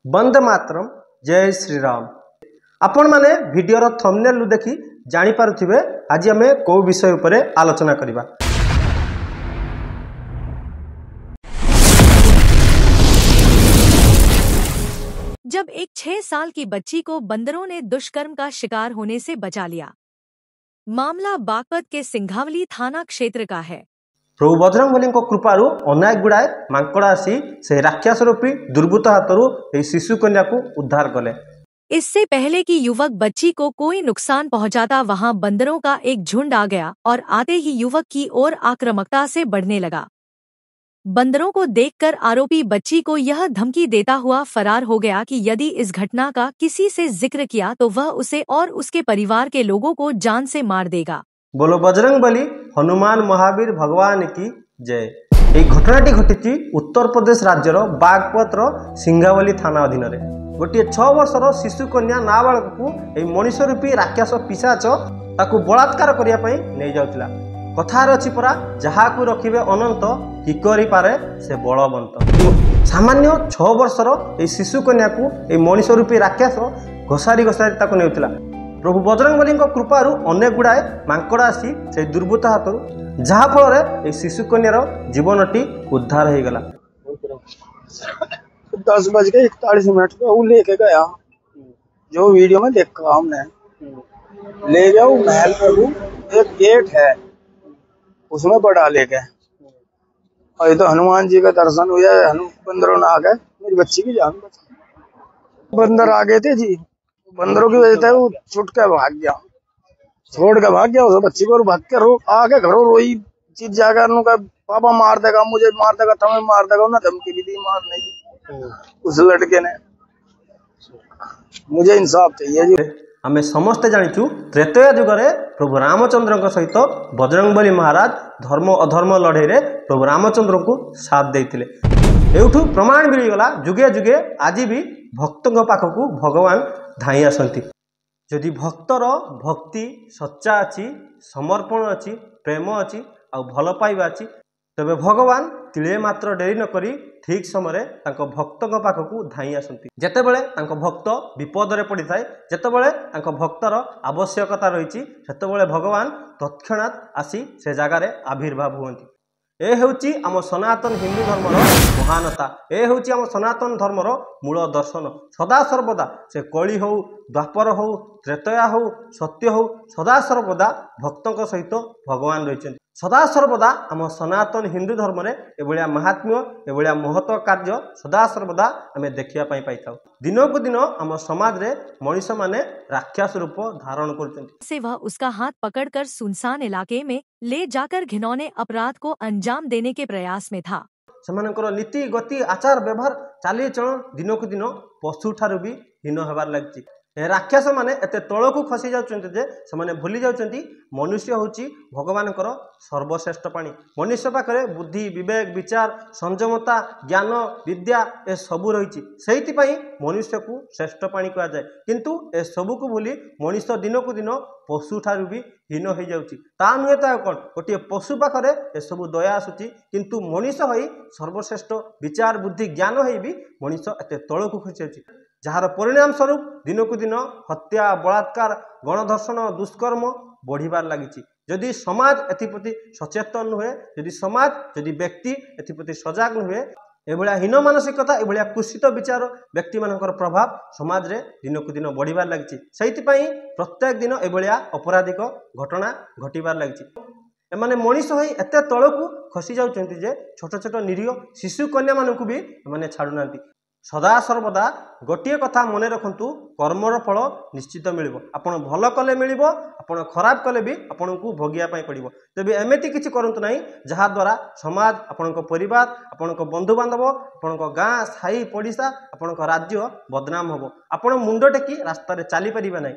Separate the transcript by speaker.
Speaker 1: वंदे मातरम। जय श्री राम। आपण माने वीडियोर थंबनेल देखि जानि पारुथिबे आज आमे को विषय उपरे आलोचना करिबा।
Speaker 2: जब एक 6 साल की बच्ची को बंदरों ने दुष्कर्म का शिकार होने से बचा लिया। मामला बागपत के सिंघावली थाना क्षेत्र का है।
Speaker 1: प्रभु बजरंगबली कृपारू अनेक गुड़ाए मांकड़ आसी से राक्षस रूपी दुर्बृत्त हाथरू एक शिशु कन्या को उद्धार कले।
Speaker 2: इससे पहले कि युवक बच्ची को कोई नुकसान पहुंचाता, वहां बंदरों का एक झुंड आ गया और आते ही युवक की ओर आक्रामकता से बढ़ने लगा। बंदरों को देखकर आरोपी बच्ची को यह धमकी देता हुआ फरार हो गया कि यदि इस घटना का किसी से जिक्र किया तो वह उसे और उसके परिवार के लोगों को जान से मार देगा।
Speaker 1: बोलो बजरंगबली हनुमान महावीर भगवान की जय। एक घटनाटी घटी उत्तर प्रदेश राज्यर बागपतर सिंघावली थाना अधीन में गोटे 6 वर्षर शिशु कन्या नाबालक को मनीष रूपी राक्षस पिशाच ताकू बलात्कार करने नहीं जाउतिला। कथार अच्छी परा जहाँ को रखिबे अनंत कि करि पारे से बलवंत। सामान्य 6 वर्षर शिशु कन्या को मनीष रूपी राक्षस घोषारी ताकू नेउतिला। प्रभु बजरंगबली कृपारू अनेक गुड़ाए मांकड़ आसी से दुर्बृत्त हाथरू जहा फल शिशु कन्यार जीवनटी उद्धार हो गला।
Speaker 3: 10:41 पे वो लेके गया, जो वीडियो में देखा हमने, ले गया वो महल पे। वो एक गेट है उसमें बड़ा ले गए और ये तो हनुमान जी का दर्शन हुआ। बंदरों ने आ गए, मेरी बच्ची की जान बचा। बंदर आ गए थे जी, बंदरों की वजह से वो छुट के भाग गया, छोड़ के भाग गया उस बच्ची को। भाग के रो आके घरों रोई चीज जाकर उनका पापा मार देगा, मुझे मार देगा, तुम्हें मार देगा। उन्हें धमकी भी दी मारने की उस लड़के ने। मुझे इंसाफ चाहिए जी।
Speaker 1: आमे समस्ते जानिचु त्रेतया युगरे प्रभु रामचंद्र सहित बजरंगबली महाराज धर्म अधर्म लड़े रे प्रभु रामचंद्र को साथ देते। एठू प्रमाण मिलगला जुगे जुगे आज भी भक्तों पाखक भगवान धाई आसती। जदि भक्तर भक्ति सच्चा अच्छी, समर्पण अच्छी, प्रेम अच्छी आ भल पाइबा अच्छी, तबे भगवान तिले मात्र डेरी न करी ठीक समय भक्तों पाखक धाई आसती। जेतेबेले भक्त विपदरे पड़ी थाए, जेतेबेले भक्तर आवश्यकता रही, सेतेबेले भगवान तत्क्षणात आसी से जगार आविर्भाव हुअन्ति। ए हेउची आम सनातन हिंदू धर्मर महानता। ए हेउची आम सनातन धर्मर मूल दर्शन। सदा सर्वदा से कली हो, द्वापर हो, त्रेतया हो, सत्य हो, सदा सर्वदा भक्तों सहित भगवान रही। सदा सर्वदा आम सनातन हिंदू धर्म में एभलिया महात्म्य, एभलिया महत्व कार्य सदा सर्वदा आम देखा पाई था। दिनक दिन आम समाज रे मनीष माने राक्षस रूप धारण करते
Speaker 2: से वह उसका हाथ पकड़कर सुनसान इलाके में ले जाकर घिनौने अपराध को अंजाम देने के प्रयास में था।
Speaker 1: सेमानकर नीति गति आचार व्यवहार चाली चलन दिनक दिन पशु ठारू भी हीन होबार लगी। राक्षस माने एते तलकू खसी जाउछन्ते जे सेमाने भूली जाउछन्ती मनुष्य होची भगवानकर सर्वश्रेष्ठ प्राणी। मनुष्य पाखरे बुद्धि, विवेक, विचार, संयमता, ज्ञान, विद्या ए सबू रही। सेहिति पई मनुष्य को श्रेष्ठ प्राणी कहा जाए। किंतु ए सबू को भूली मनुष्य दिनकू दिन पशु ठारू भी हीन हो जाउछि। ता नुहे ता कोन गोटे पशु पाखरे ए सबू दया आसुछि, किंतु मनुष्य होई सर्वश्रेष्ठ विचार, बुद्धि, ज्ञान होई भी मनुष्य एते तलकू खसी जाउछि। जार परिणाम स्वरूप दिनकू दिन हत्या, बलात्कार, गणधर्षण, दुष्कर्म बढ़िबार लगी। जदि समाज एप्रति सचेतन नुहे, जदि समाज जदि व्यक्ति एप्रति सजग नुहे, एभलिया हीन मानसिकता, एभलिया कुशित विचार व्यक्ति मानकर प्रभाव समाज रे दिनकू दिन बढ़िबार लगी। सेहिति पई प्रत्येक दिन एभलिया अपराधिक घटना घटिबार लगी। एमाने मनीष होई एते तळकू खसी जाउछन्ति जे छोट छोट निरीह शिशु कन्या मानकू भी एमाने छाडु नांती। सदा सर्वदा गोटे कथा मन रखु, कर्मर फल निश्चित मिलिबो। आपण भल कले मिलिबो, आपण खराब कले भी आपण को भोगिया पाई पड़िबो। तबे एमिति किछि करंतु नाही जहा द्वारा समाज, आपण परिवार, आपण बंधु बांधव, आपण गाँ साई पड़िशा, आपण राज्य बदनाम होबो। आपण मुंड टेकी रास्ता रे चली परिबे नाही।